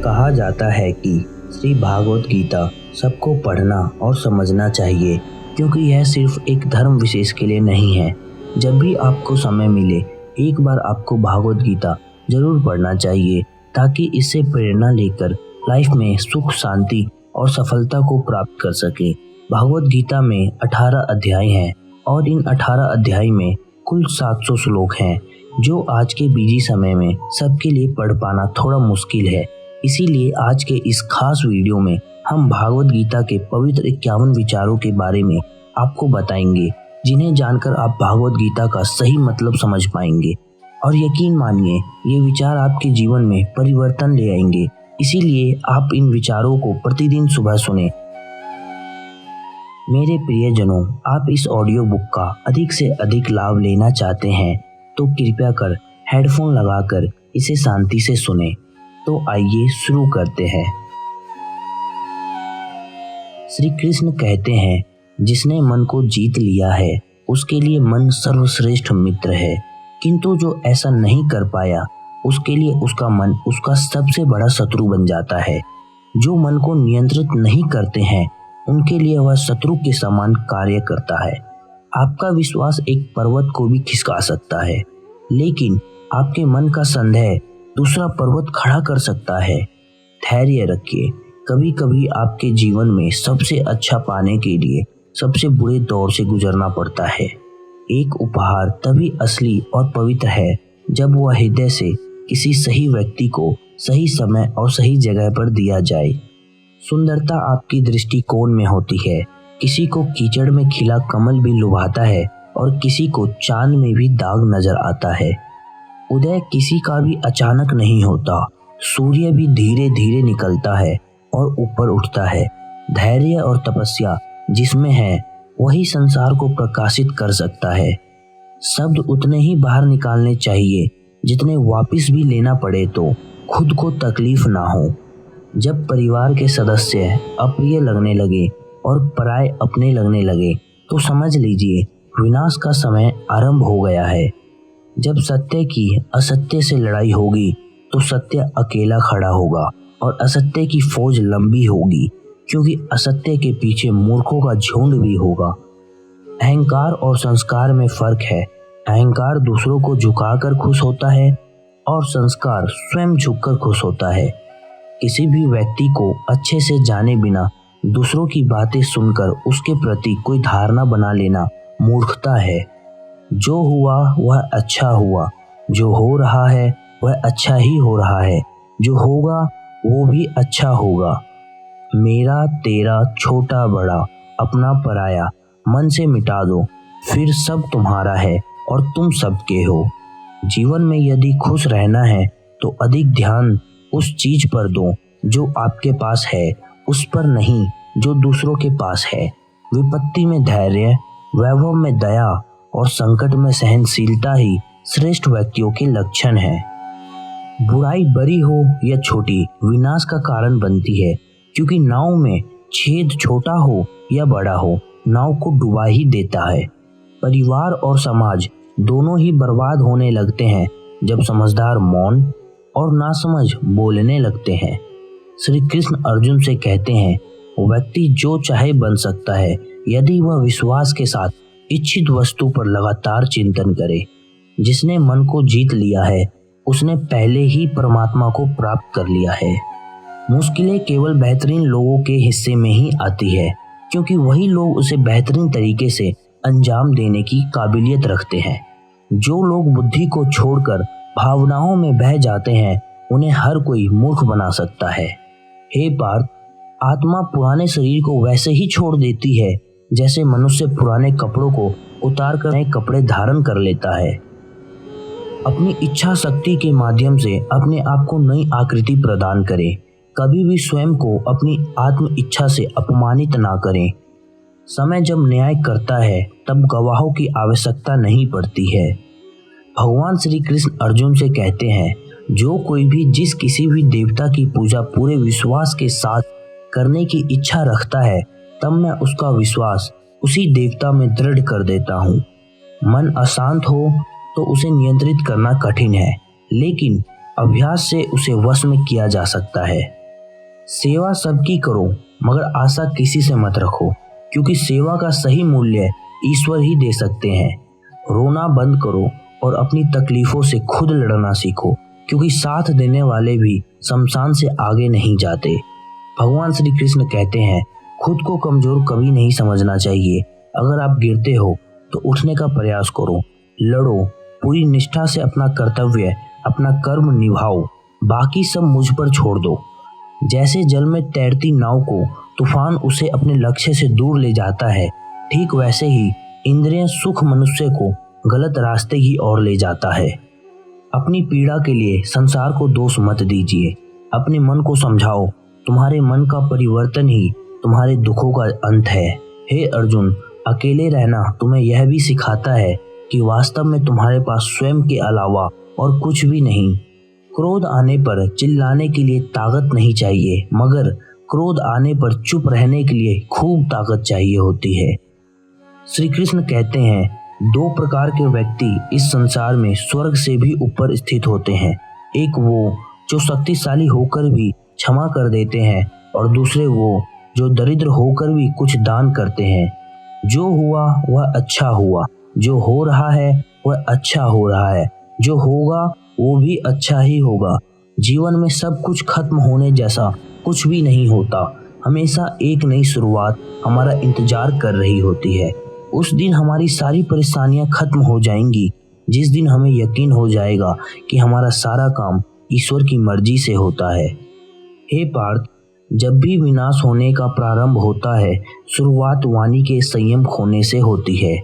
कहा जाता है कि श्री भागवत गीता सबको पढ़ना और समझना चाहिए, क्योंकि यह सिर्फ एक धर्म विशेष के लिए नहीं है। जब भी आपको समय मिले एक बार आपको भागवत गीता जरूर पढ़ना चाहिए, ताकि इससे प्रेरणा लेकर लाइफ में सुख, शांति और सफलता को प्राप्त कर सके। भागवत गीता में 18 अध्याय हैं और इन 18 अध्याय में कुल 700 श्लोक हैं, जो आज के बिजी समय में सबके लिए पढ़ पाना थोड़ा मुश्किल है। इसीलिए आज के इस खास वीडियो में हम भागवत गीता के पवित्र 51 विचारों के बारे में आपको बताएंगे, जिन्हें जानकर आप भागवत गीता का सही मतलब समझ पाएंगे। और यकीन मानिए, ये विचार आपके जीवन में परिवर्तन ले आएंगे। इसीलिए आप इन विचारों को प्रतिदिन सुबह सुने। मेरे प्रियजनों, आप इस ऑडियो बुक का अधिक से अधिक लाभ लेना चाहते हैं तो कृपया कर हेडफोन लगाकर इसे शांति से सुने। तो आइए शुरू करते हैं। श्री कृष्ण कहते हैं, जिसने मन को जीत लिया है उसके लिए मन सर्वश्रेष्ठ मित्र है, किंतु जो ऐसा नहीं कर पाया उसके लिए उसका मन उसका सबसे बड़ा शत्रु बन जाता है। जो मन को नियंत्रित नहीं करते हैं उनके लिए वह शत्रु के समान कार्य करता है। आपका विश्वास एक पर्वत को भी खिसका सकता है, लेकिन आपके मन का संदेह दूसरा पर्वत खड़ा कर सकता है। धैर्य रखिए। कभी कभी आपके जीवन में सबसे अच्छा पाने के लिए सबसे बुरे दौर से गुजरना पड़ता है। एक उपहार तभी असली और पवित्र है जब वह हृदय से किसी सही व्यक्ति को सही समय और सही जगह पर दिया जाए। सुंदरता आपकी दृष्टिकोण में होती है। किसी को कीचड़ में खिला कमल भी लुभाता है और किसी को चांद में भी दाग नजर आता है। उदय किसी का भी अचानक नहीं होता। सूर्य भी धीरे धीरे निकलता है और ऊपर उठता है। धैर्य और तपस्या जिसमें है वही संसार को प्रकाशित कर सकता है। शब्द उतने ही बाहर निकालने चाहिए जितने वापस भी लेना पड़े तो खुद को तकलीफ ना हो। जब परिवार के सदस्य अप्रिय लगने लगे और पराये अपने लगने लगे तो समझ लीजिए विनाश का समय आरंभ हो गया है। जब सत्य की असत्य से लड़ाई होगी तो सत्य अकेला खड़ा होगा और असत्य की फौज लंबी होगी, क्योंकि असत्य के पीछे मूर्खों का झुंड भी होगा। अहंकार और संस्कार में फर्क है। अहंकार दूसरों को झुकाकर खुश होता है और संस्कार स्वयं झुककर खुश होता है। किसी भी व्यक्ति को अच्छे से जाने बिना दूसरों की बातें सुनकर उसके प्रति कोई धारणा बना लेना मूर्खता है। जो हुआ वह अच्छा हुआ, जो हो रहा है वह अच्छा ही हो रहा है, जो होगा वो भी अच्छा होगा। मेरा तेरा छोटा बड़ा अपना पराया मन से मिटा दो, फिर सब तुम्हारा है और तुम सबके हो। जीवन में यदि खुश रहना है तो अधिक ध्यान उस चीज पर दो जो आपके पास है, उस पर नहीं जो दूसरों के पास है। विपत्ति में धैर्य, वैभव में दया और संकट में सहनशीलता ही श्रेष्ठ व्यक्तियों के लक्षण है। बुराई बड़ी हो या छोटी विनाश का कारण बनती है, क्योंकि नाव में छेद छोटा हो या बड़ा हो नाव को डुबा ही देता है। परिवार और समाज दोनों ही बर्बाद होने लगते हैं जब समझदार मौन और नासमझ बोलने लगते हैं। श्री कृष्ण अर्जुन से कहते हैं, व्यक्ति जो चाहे बन सकता है यदि वह विश्वास के साथ इच्छित वस्तु पर लगातार चिंतन करे। जिसने मन को जीत लिया है उसने पहले ही परमात्मा को प्राप्त कर लिया है। मुश्किलें केवल बेहतरीन लोगों के हिस्से में ही आती है, क्योंकि वही लोग उसे बेहतरीन तरीके से अंजाम देने की काबिलियत रखते हैं। जो लोग बुद्धि को छोड़कर भावनाओं में बह जाते हैं उन्हें हर कोई मूर्ख बना सकता है। हे पार्थ, आत्मा पुराने शरीर को वैसे ही छोड़ देती है जैसे मनुष्य पुराने कपड़ों को उतार कर नए कपड़े धारण कर लेता है। अपनी इच्छा शक्ति के माध्यम से अपने आप को नई आकृति प्रदान करें। कभी भी स्वयं को अपनी आत्म इच्छा से अपमानित ना करें। समय जब न्याय करता है तब गवाहों की आवश्यकता नहीं पड़ती है। भगवान श्री कृष्ण अर्जुन से कहते हैं, जो कोई भी जिस किसी भी देवता की पूजा पूरे विश्वास के साथ करने की इच्छा रखता है, तब मैं उसका विश्वास उसी देवता में दृढ़ कर देता हूँ। मन अशांत हो तो उसे नियंत्रित करना कठिन है, लेकिन अभ्यास से उसे वश में किया जा सकता है। सेवा सबकी करो, मगर आशा किसी से मत रखो, क्योंकि सेवा का सही मूल्य ईश्वर ही दे सकते हैं। रोना बंद करो और अपनी तकलीफों से खुद लड़ना सीखो, क्योंकि साथ देने वाले भी शमशान से आगे नहीं जाते। भगवान श्री कृष्ण कहते हैं, खुद को कमजोर कभी नहीं समझना चाहिए। अगर आप गिरते हो तो उठने का प्रयास करो, लड़ो, पूरी निष्ठा से अपना कर्तव्य, अपना कर्म निभाओ, बाकी सब मुझ पर छोड़ दो। जैसे जल में तैरती नाव को तूफान उसे अपने लक्ष्य से दूर ले जाता है, ठीक वैसे ही इंद्रिय सुख मनुष्य को गलत रास्ते की ओर ले जाता है। अपनी पीड़ा के लिए संसार को दोष मत दीजिए। अपने मन को समझाओ, तुम्हारे मन का परिवर्तन ही तुम्हारे दुखों का अंत है। हे अर्जुन, अकेले रहना तुम्हें यह भी सिखाता है कि वास्तव में तुम्हारे पास स्वयं के अलावा और कुछ भी नहीं। क्रोध आने पर चिल्लाने के लिए ताकत नहीं चाहिए, मगर क्रोध आने पर चुप रहने के लिए खूब ताकत चाहिए होती है। श्री कृष्ण कहते हैं, दो प्रकार के व्यक्ति इस संसार में स्वर्ग से भी ऊपर स्थित होते हैं। एक वो जो शक्तिशाली होकर भी क्षमा कर देते हैं, और दूसरे वो जो दरिद्र होकर भी कुछ दान करते हैं। जो हुआ वह अच्छा हुआ, जो हो रहा है वह अच्छा हो रहा है, जो होगा वो भी अच्छा ही होगा। जीवन में सब कुछ खत्म होने जैसा कुछ भी नहीं होता। हमेशा एक नई शुरुआत हमारा इंतजार कर रही होती है। उस दिन हमारी सारी परेशानियां खत्म हो जाएंगी, जिस दिन हमें यकीन हो जाएगा कि हमारा सारा काम ईश्वर की मर्जी से होता है। हे पार्थ, जब भी विनाश होने का प्रारंभ होता है, शुरुआत वाणी के संयम खोने से होती है।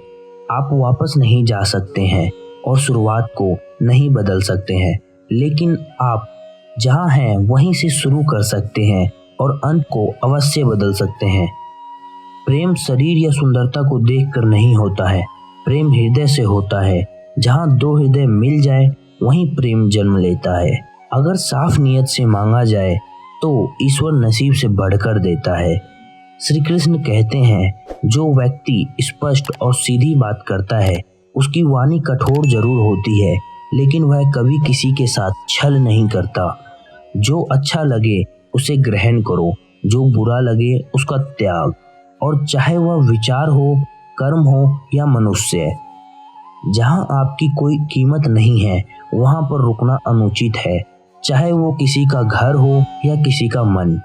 आप वापस नहीं जा सकते हैं और शुरुआत को नहीं बदल सकते हैं, लेकिन आप जहां हैं वहीं से शुरू कर सकते हैं और अंत को अवश्य बदल सकते हैं। प्रेम शरीर या सुंदरता को देखकर नहीं होता है, प्रेम हृदय से होता है। जहां दो हृदय मिल जाए वहीं प्रेम जन्म लेता है। अगर साफ नियत से मांगा जाए तो ईश्वर नसीब से बढ़कर देता है। श्री कृष्ण कहते हैं, जो व्यक्ति स्पष्ट और सीधी बात करता है उसकी वाणी कठोर जरूर होती है, लेकिन वह कभी किसी के साथ छल नहीं करता। जो अच्छा लगे उसे ग्रहण करो, जो बुरा लगे उसका त्याग, और चाहे वह विचार हो, कर्म हो या मनुष्य। जहां आपकी कोई कीमत नहीं है वहां पर रुकना अनुचित है, चाहे वो किसी का घर हो या किसी का मन।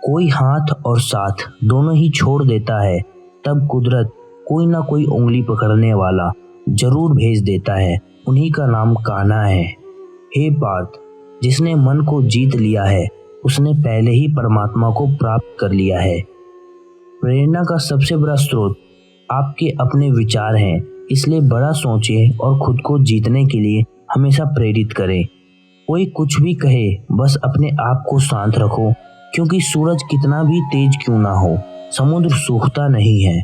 कोई हाथ और साथ दोनों ही छोड़ देता है, तब कुदरत कोई ना कोई उंगली पकड़ने वाला जरूर भेज देता है। उन्हीं का नाम कान्हा है। हे पार्थ, जिसने मन को जीत लिया है उसने पहले ही परमात्मा को प्राप्त कर लिया है। प्रेरणा का सबसे बड़ा स्रोत आपके अपने विचार हैं, इसलिए बड़ा सोचें और खुद को जीतने के लिए हमेशा प्रेरित करें। कोई कुछ भी कहे, बस अपने आप को शांत रखो, क्योंकि सूरज कितना भी तेज क्यों ना हो, समुद्र सूखता नहीं है।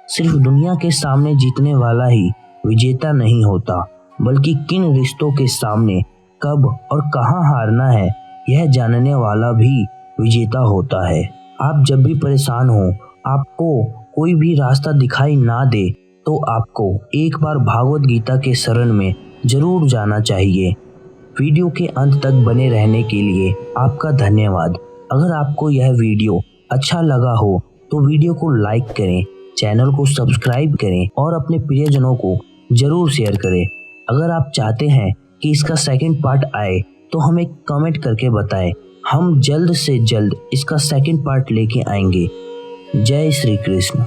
सिर्फ दुनिया के सामने जीतने वाला ही विजेता नहीं होता, बल्कि किन रिश्तों के सामने कब और कहां हारना है यह जानने वाला भी विजेता होता है। आप जब भी परेशान हो, आपको कोई भी रास्ता दिखाई ना दे, तो आपको एक बार भागवत गीता के शरण में जरूर जाना चाहिए। वीडियो के अंत तक बने रहने के लिए आपका धन्यवाद। अगर आपको यह वीडियो अच्छा लगा हो तो वीडियो को लाइक करें, चैनल को सब्सक्राइब करें और अपने प्रियजनों को जरूर शेयर करें। अगर आप चाहते हैं कि इसका सेकंड पार्ट आए तो हमें कमेंट करके बताएं। हम जल्द से जल्द इसका सेकंड पार्ट लेके आएंगे। जय श्री कृष्ण।